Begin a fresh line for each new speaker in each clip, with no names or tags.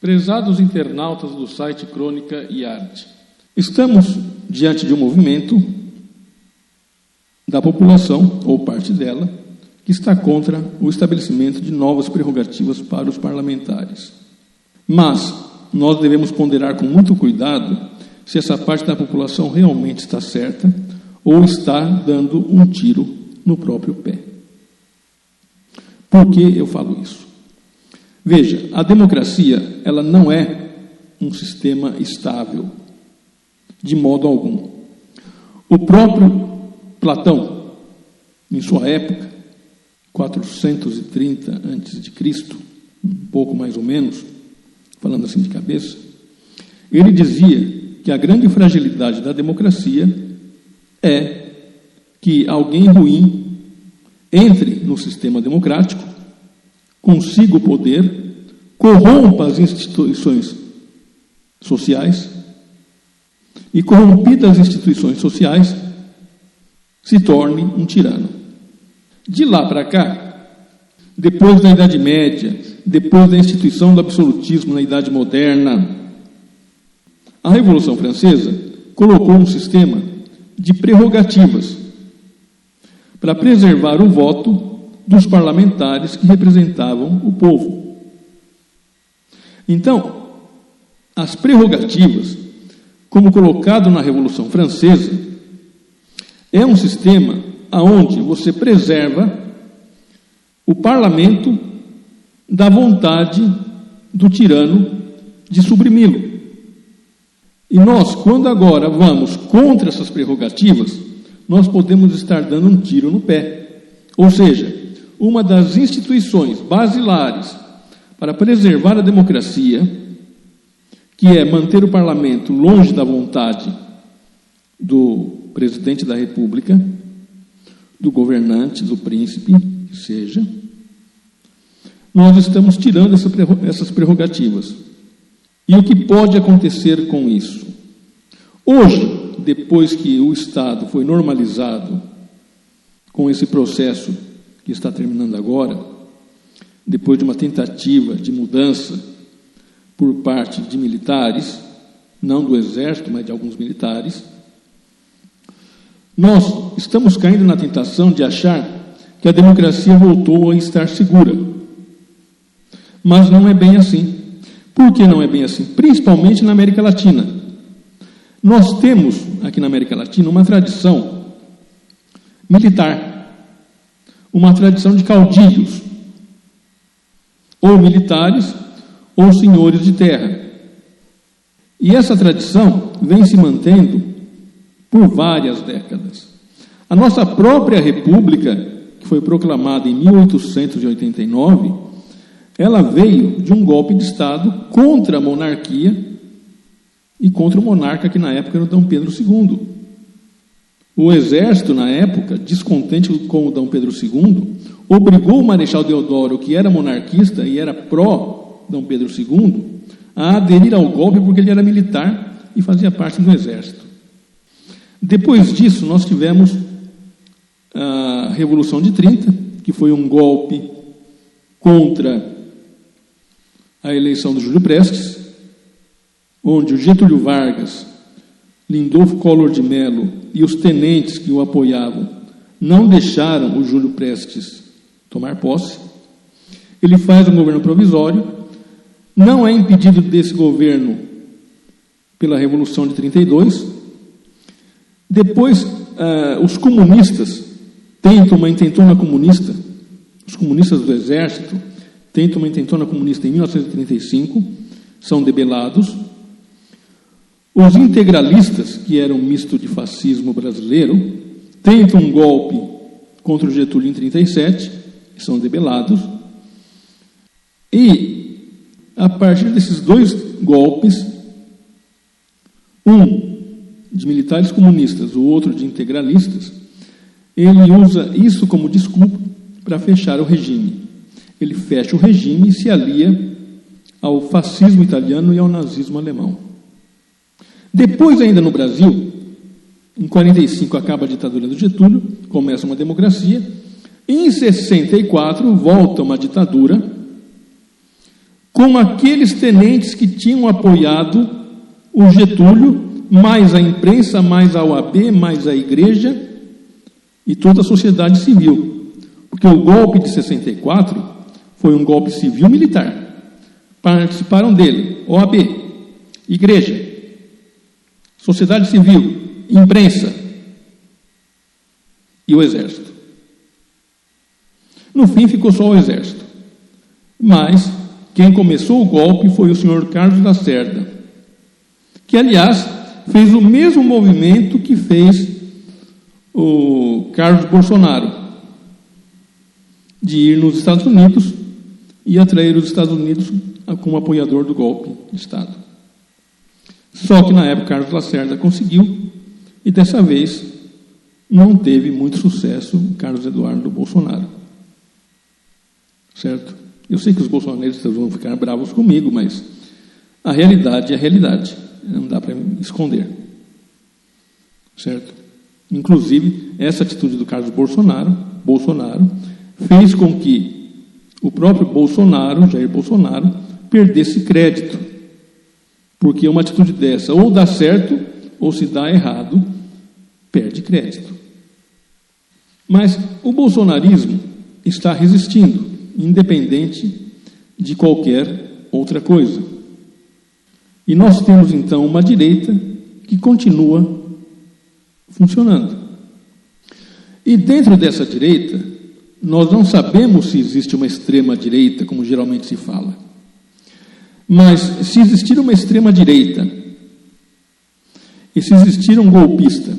Prezados internautas do site Crônica e Arte, estamos diante de um movimento da população, ou parte dela, que está contra o estabelecimento de novas prerrogativas para os parlamentares. Mas nós devemos ponderar com muito cuidado se essa parte da população realmente está certa ou está dando um tiro no próprio pé. Por que eu falo isso? Veja, a democracia, ela não é um sistema estável, de modo algum. O próprio Platão, em sua época, 430 a.C., um pouco mais ou menos, falando assim de cabeça, ele dizia que a grande fragilidade da democracia é que alguém ruim entre no sistema democrático, consiga o poder, corrompa as instituições sociais e, corrompidas as instituições sociais, se torne um tirano. De lá para cá, depois da Idade Média, depois da instituição do absolutismo na Idade Moderna, a Revolução Francesa colocou um sistema de prerrogativas para preservar o voto dos parlamentares que representavam o povo. Então, as prerrogativas, como colocado na Revolução Francesa, é um sistema onde você preserva o parlamento da vontade do tirano de suprimi-lo. E nós, quando agora vamos contra essas prerrogativas, nós podemos estar dando um tiro no pé. Ou seja, uma das instituições basilares para preservar a democracia, que é manter o parlamento longe da vontade do presidente da República, do governante, do príncipe, que seja, nós estamos tirando essas prerrogativas. E o que pode acontecer com isso? Hoje, depois que o Estado foi normalizado com esse processo que está terminando agora, depois de uma tentativa de mudança por parte de militares, não do exército, mas de alguns militares, nós estamos caindo na tentação de achar que a democracia voltou a estar segura. Mas não é bem assim. Por que não é bem assim? Principalmente na América Latina. Nós temos, aqui na América Latina, uma tradição militar, uma tradição de caudilhos, ou militares, ou senhores de terra. E essa tradição vem se mantendo por várias décadas. A nossa própria República, que foi proclamada em 1889, ela veio de um golpe de Estado contra a monarquia e contra o monarca, que na época era o Dom Pedro II. O exército, na época, descontente com o Dom Pedro II, obrigou o Marechal Deodoro, que era monarquista e era pró-Dom Pedro II, a aderir ao golpe porque ele era militar e fazia parte do exército. Depois disso, nós tivemos a Revolução de 30, que foi um golpe contra a eleição do Júlio Prestes, onde o Getúlio Vargas, Lindolfo Collor de Mello e os tenentes que o apoiavam não deixaram o Júlio Prestes tomar posse. Ele faz um governo provisório, não é impedido desse governo pela Revolução de 32. Depois, os comunistas tentam uma intentona comunista, os comunistas do exército tentam uma intentona comunista em 1935, são debelados. Os integralistas, que eram um misto de fascismo brasileiro, tentam um golpe contra o Getúlio em 37, são debelados. E, a partir desses dois golpes, um de militares comunistas, o outro de integralistas, ele usa isso como desculpa para fechar o regime. Ele fecha o regime e se alia ao fascismo italiano e ao nazismo alemão. Depois, ainda no Brasil, em 45 acaba a ditadura do Getúlio, começa uma democracia, e em 64 volta uma ditadura com aqueles tenentes que tinham apoiado o Getúlio, mais a imprensa, mais a OAB, mais a igreja e toda a sociedade civil. Porque o golpe de 64 foi um golpe civil-militar. Participaram dele OAB, igreja, sociedade civil, imprensa e o exército. No fim ficou só o exército. Mas quem começou o golpe foi o senhor Carlos Lacerda, que, aliás, fez o mesmo movimento que fez o Carlos Bolsonaro, de ir nos Estados Unidos e atrair os Estados Unidos como apoiador do golpe de Estado. Só que na época Carlos Lacerda conseguiu, e dessa vez não teve muito sucesso Carlos Eduardo Bolsonaro. Certo? Eu sei que os bolsonaristas vão ficar bravos comigo, mas a realidade é a realidade. Não dá para esconder. Certo? Inclusive, essa atitude do Carlos Bolsonaro fez com que o próprio Bolsonaro, Jair Bolsonaro, perdesse crédito. Porque uma atitude dessa ou dá certo, ou se dá errado, perde crédito. Mas o bolsonarismo está resistindo, independente de qualquer outra coisa. E nós temos, então, uma direita que continua funcionando. E dentro dessa direita, nós não sabemos se existe uma extrema-direita, como geralmente se fala. Mas, se existir uma extrema-direita, e se existir um golpista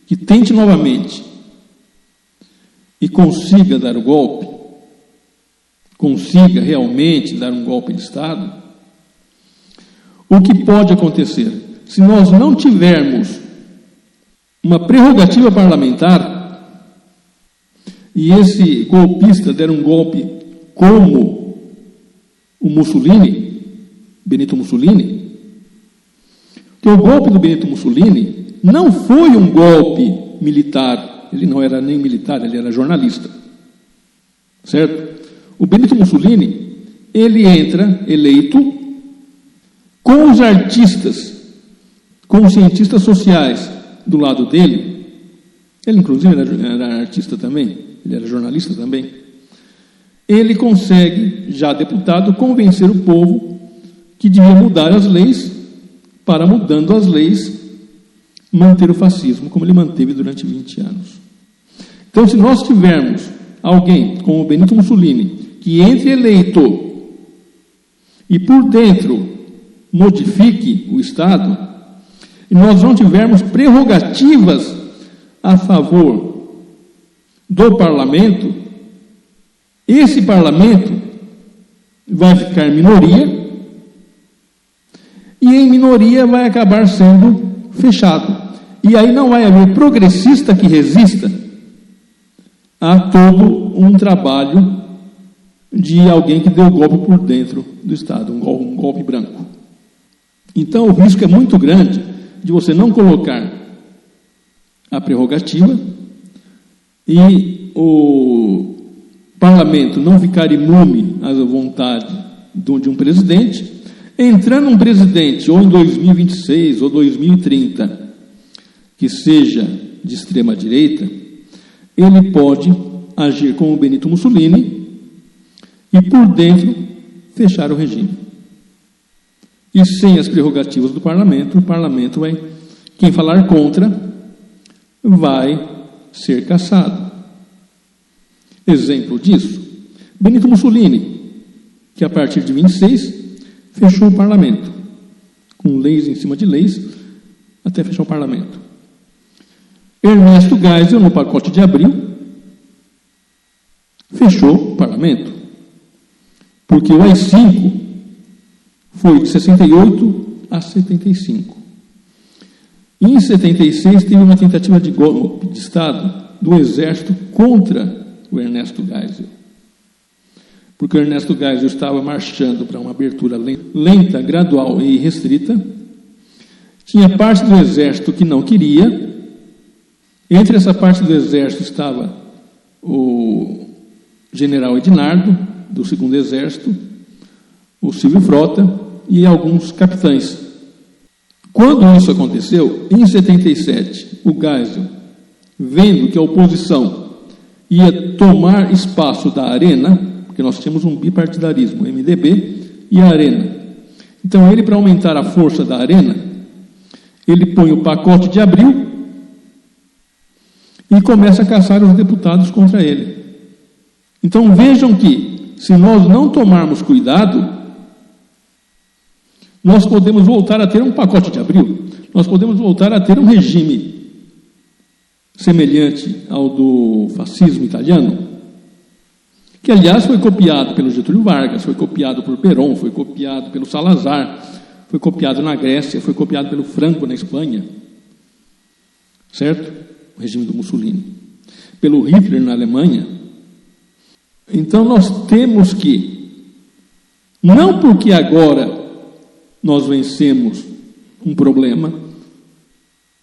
que tente novamente e consiga dar o golpe, consiga realmente dar um golpe de Estado, o que pode acontecer? Se nós não tivermos uma prerrogativa parlamentar e esse golpista der um golpe como o Mussolini, Benito Mussolini, que o golpe do Benito Mussolini não foi um golpe militar, ele não era nem militar, ele era jornalista, certo? O Benito Mussolini, ele entra eleito com os artistas, com os cientistas sociais do lado dele. Ele, inclusive, era artista também, ele era jornalista também. Ele consegue, já deputado, convencer o povo que devia mudar as leis para, mudando as leis, manter o fascismo como ele manteve durante 20 anos. Então, se nós tivermos alguém como o Benito Mussolini, que entre eleito e por dentro modifique o Estado, e nós não tivermos prerrogativas a favor do parlamento, esse parlamento vai ficar minoria, e em minoria vai acabar sendo fechado. E aí não vai haver progressista que resista a todo um trabalho de alguém que deu golpe por dentro do Estado, um golpe branco. Então o risco é muito grande de você não colocar a prerrogativa e o parlamento não ficar imune à vontade de um presidente. Entrando um presidente, ou em 2026 ou 2030, que seja de extrema direita, ele pode agir como o Benito Mussolini e por dentro fechar o regime. E sem as prerrogativas do parlamento, o parlamento vai, quem falar contra, vai ser cassado. Exemplo disso, Benito Mussolini, que a partir de 26 fechou o parlamento, com leis em cima de leis, até fechar o parlamento. Ernesto Geisel, no pacote de abril, fechou o parlamento, porque o AI-5 foi de 68 a 75. E em 76 teve uma tentativa de golpe de Estado do Exército contra o Ernesto Geisel. Porque o Ernesto Geisel estava marchando para uma abertura lenta, gradual e restrita. Tinha parte do Exército que não queria. Entre essa parte do Exército estava o general Ednardo, do 2º Exército, o Silvio Frota e alguns capitães. Quando isso aconteceu, em 77, o Geisel, vendo que a oposição ia tomar espaço da Arena, porque nós tínhamos um bipartidarismo, MDB e a Arena. Então ele, para aumentar a força da Arena, ele põe o pacote de Abril e começa a caçar os deputados contra ele. Então vejam que, se nós não tomarmos cuidado, nós podemos voltar a ter um pacote de Abril, nós podemos voltar a ter um regime semelhante ao do fascismo italiano, que aliás foi copiado pelo Getúlio Vargas, foi copiado por Perón, foi copiado pelo Salazar, foi copiado na Grécia, foi copiado pelo Franco na Espanha, certo? O regime do Mussolini, pelo Hitler na Alemanha. Então nós temos que, não porque agora nós vencemos um problema,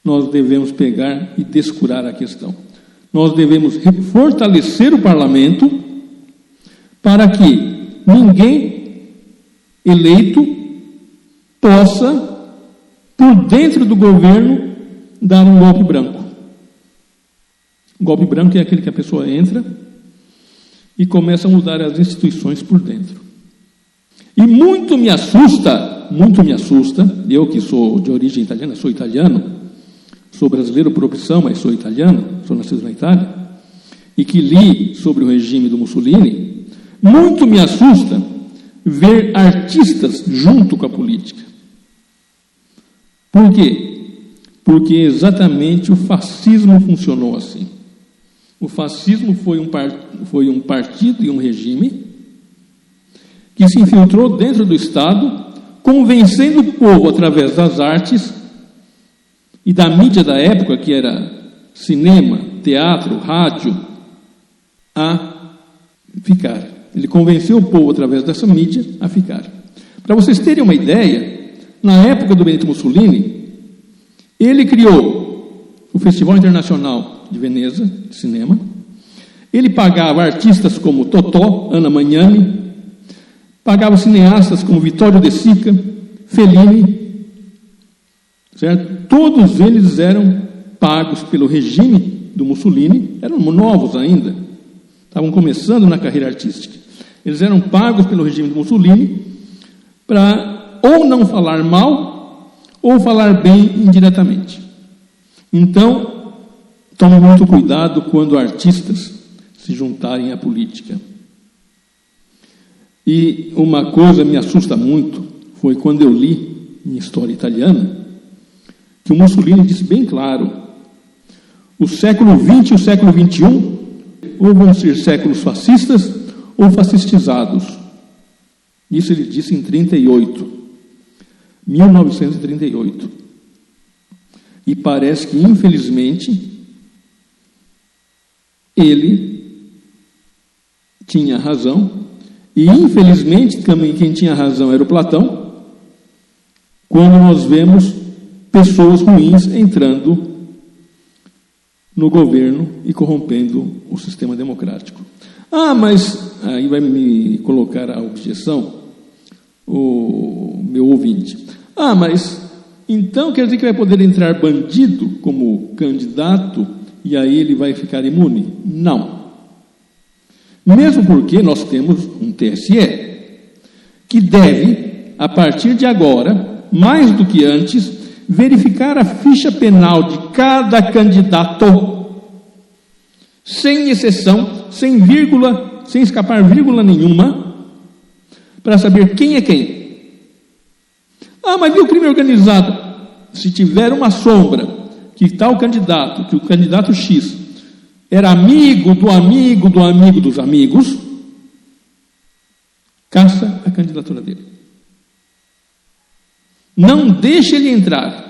nós devemos pegar e descurar a questão. Nós devemos fortalecer o parlamento para que ninguém eleito possa, por dentro do governo, dar um golpe branco. O golpe branco é aquele que a pessoa entra e começa a mudar as instituições por dentro. E muito me assusta, eu que sou de origem italiana, sou italiano, sou brasileiro por opção, mas sou italiano, sou nascido na Itália, e que li sobre o regime do Mussolini, muito me assusta ver artistas junto com a política. Por quê? Porque exatamente o fascismo funcionou assim. O fascismo foi um partido e um regime que se infiltrou dentro do Estado, convencendo o povo através das artes e da mídia da época, que era cinema, teatro, rádio, a ficar. Ele convenceu o povo através dessa mídia a ficar. Para vocês terem uma ideia, na época do Benito Mussolini, ele criou o Festival Internacional de Veneza, de cinema. Ele pagava artistas como Totò, Anna Magnani, pagava cineastas como Vittorio De Sica, Fellini, certo? Todos eles eram pagos pelo regime do Mussolini, eram novos ainda, estavam começando na carreira artística. Eles eram pagos pelo regime do Mussolini para ou não falar mal ou falar bem indiretamente. Então, tome muito cuidado quando artistas se juntarem à política. E uma coisa me assusta muito, foi quando eu li em história italiana, que o Mussolini disse bem claro, o século XX e o século XXI ou vão ser séculos fascistas ou fascistizados. Isso ele disse em 1938. E parece que, infelizmente, ele tinha razão. E, infelizmente, também quem tinha razão era o Platão, quando nós vemos pessoas ruins entrando no governo e corrompendo o sistema democrático. Ah, mas aí vai me colocar a objeção o meu ouvinte. Ah, mas então quer dizer que vai poder entrar bandido como candidato e aí ele vai ficar imune? Não. Mesmo porque nós temos um TSE que deve, a partir de agora, mais do que antes, verificar a ficha penal de cada candidato, sem exceção, sem vírgula, sem escapar vírgula nenhuma, para saber quem é quem. Ah, mas viu o crime organizado? Se tiver uma sombra que tal candidato, que o candidato X era amigo do amigo do amigo dos amigos, caça a candidatura dele. Não deixe ele entrar.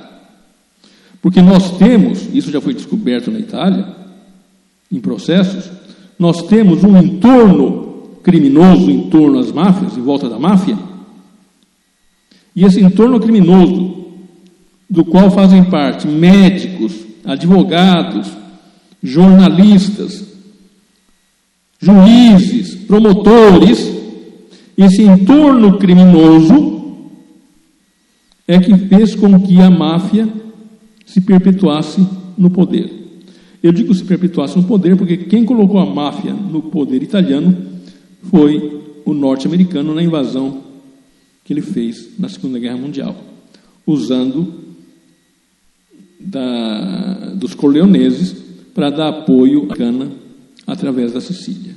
Porque nós temos, isso já foi descoberto na Itália, em processos, nós temos um entorno criminoso em torno às máfias, em volta da máfia, e esse entorno criminoso, do qual fazem parte médicos, advogados, jornalistas, juízes, promotores, esse entorno criminoso é que fez com que a máfia se perpetuasse no poder. Eu digo se perpetuasse no poder porque quem colocou a máfia no poder italiano foi o norte-americano na invasão que ele fez na Segunda Guerra Mundial, usando dos corleoneses para dar apoio à cana através da Sicília.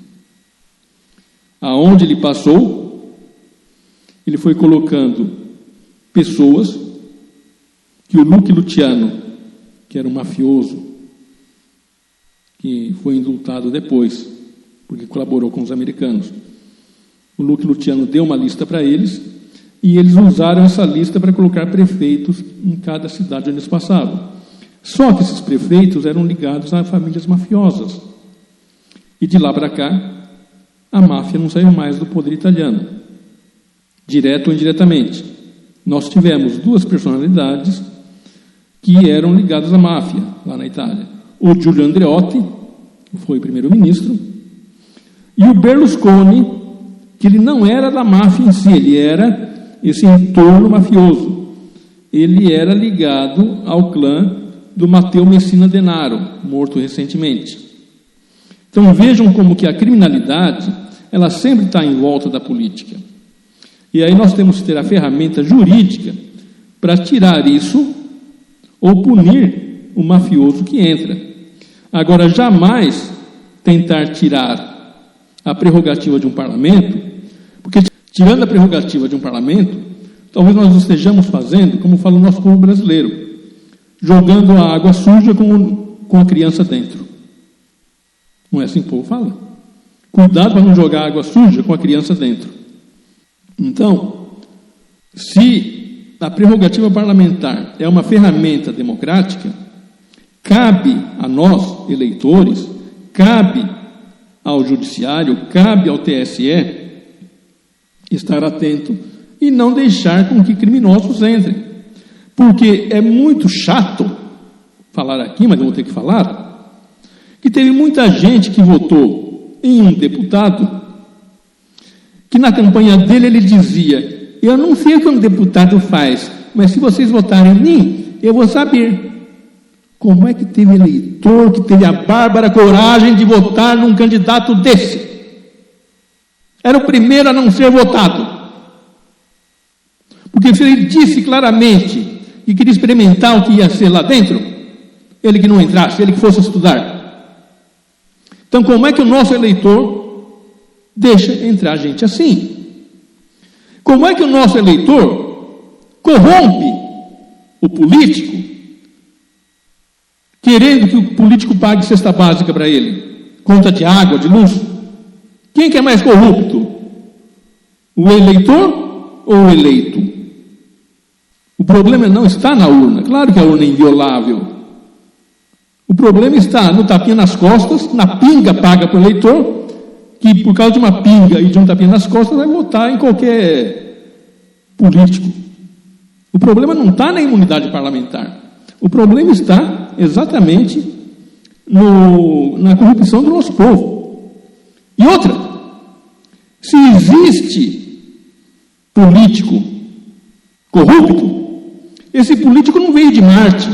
Aonde ele passou, ele foi colocando pessoas que o Lucky Luciano, que era um mafioso, que foi indultado depois, porque colaborou com os americanos. O Lucky Luciano deu uma lista para eles, e eles usaram essa lista para colocar prefeitos em cada cidade onde eles passavam. Só que esses prefeitos eram ligados a famílias mafiosas. E de lá para cá, a máfia não saiu mais do poder italiano, direto ou indiretamente. Nós tivemos duas personalidades que eram ligadas à máfia lá na Itália. O Giulio Andreotti, que foi primeiro-ministro, e o Berlusconi, que ele não era da máfia em si, ele era esse entorno mafioso. Ele era ligado ao clã do Matteo Messina Denaro, morto recentemente. Então vejam como que a criminalidade, ela sempre está em volta da política. E aí nós temos que ter a ferramenta jurídica para tirar isso ou punir o mafioso que entra. Agora, jamais tentar tirar a prerrogativa de um parlamento, porque tirando a prerrogativa de um parlamento, talvez nós estejamos fazendo, como fala o nosso povo brasileiro, jogando a água suja com a criança dentro. Não é assim que o povo fala? Cuidado para não jogar água suja com a criança dentro. Então, se a prerrogativa parlamentar é uma ferramenta democrática, cabe a nós, eleitores, cabe ao judiciário, cabe ao TSE estar atento e não deixar com que criminosos entrem. Porque é muito chato falar aqui, mas eu vou ter que falar, que teve muita gente que votou em um deputado que na campanha dele ele dizia: eu não sei o que um deputado faz, mas se vocês votarem em mim, eu vou saber. Como é que teve eleitor que teve a bárbara coragem de votar num candidato desse? Era o primeiro a não ser votado. Porque se ele disse claramente que queria experimentar o que ia ser lá dentro, ele que não entrasse, ele que fosse estudar. Então, como é que o nosso eleitor deixa entrar gente assim? Como é que o nosso eleitor corrompe o político, querendo que o político pague cesta básica para ele, conta de água, de luz? Quem que é mais corrupto? O eleitor ou o eleito? O problema não está na urna. Claro que a urna é inviolável. O problema está no tapinha nas costas, na pinga paga para o eleitor, que por causa de uma pinga e de um tapinha nas costas vai votar em qualquer político. O problema não está na imunidade parlamentar. O problema está exatamente na corrupção do nosso povo. E outra, se existe político corrupto, esse político não veio de Marte,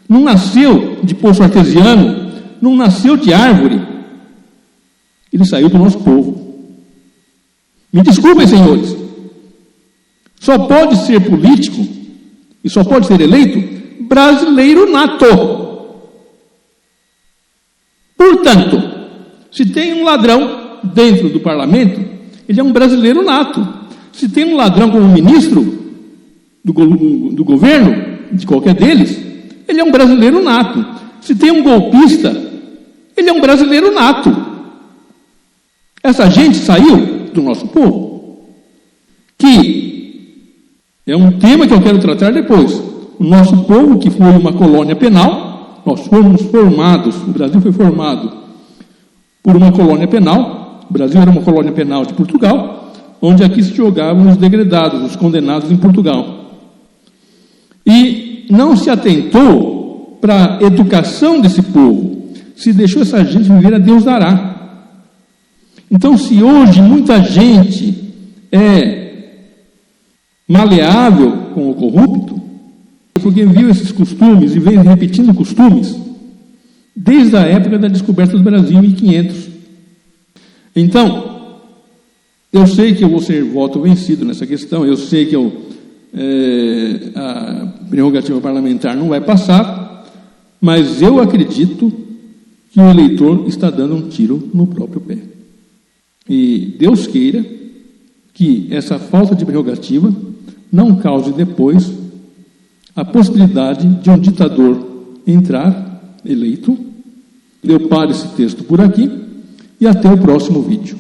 não nasceu de poço artesiano, não nasceu de árvore. Ele saiu do nosso povo. Me desculpem, senhores. Só pode ser político e só pode ser eleito brasileiro nato. Portanto, se tem um ladrão dentro do parlamento, ele é um brasileiro nato. Se tem um ladrão como ministro do governo, de qualquer deles, ele é um brasileiro nato. Se tem um golpista, ele é um brasileiro nato. Essa gente saiu do nosso povo, que é um tema que eu quero tratar depois. O nosso povo, que foi uma colônia penal, nós fomos formados, o Brasil foi formado por uma colônia penal. O Brasil era uma colônia penal de Portugal, onde aqui se jogavam os degredados, os condenados em Portugal. E não se atentou para a educação desse povo, se deixou essa gente viver a Deus dará. Então, se hoje muita gente é maleável com o corrupto, porque viu esses costumes e vem repetindo costumes desde a época da descoberta do Brasil em 1500. Então, eu sei que eu vou ser voto vencido nessa questão, eu sei que a prerrogativa parlamentar não vai passar, mas eu acredito que o eleitor está dando um tiro no próprio pé. E Deus queira que essa falta de prerrogativa não cause depois a possibilidade de um ditador entrar eleito. Eu paro esse texto por aqui e até o próximo vídeo.